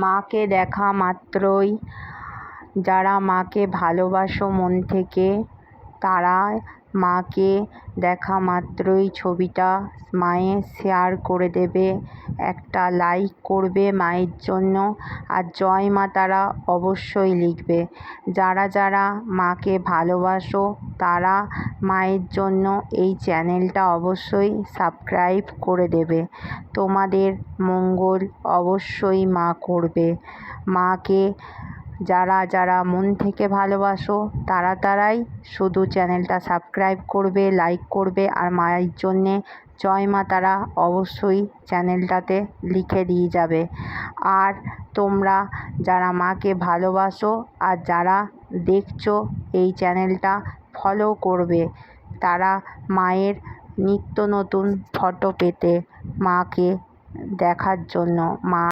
মাকে দেখা মাত্রই যারা মাকে ভালোবাসো মন থেকে, তারা মাকে দেখা মাত্রই ছবিটা মায়ের শেয়ার করে দেবে, একটা লাইক করবে মায়ের জন্য, আর জয় মা তারা অবশ্যই লিখবে। যারা যারা মাকে ভালোবাসো তারা মায়ের জন্য এই চ্যানেলটা অবশ্যই সাবস্ক্রাইব করে দেবে। তোমাদের মঙ্গল অবশ্যই মা করবে। মাকে যারা যারা মন থেকে ভালোবাসো তারাই শুধু চ্যানেলটা সাবস্ক্রাইব করবে, লাইক করবে, আর মায়ের জন্যে জয় মা তারা অবশ্যই চ্যানেলটাতে লিখে দিয়ে যাবে। আর তোমরা যারা মাকে ভালোবাসো আর যারা দেখছো এই চ্যানেলটা ফলো করবে, তারা মায়ের নিত্য নতুন ফটো পেতে, মাকে দেখার জন্য, মা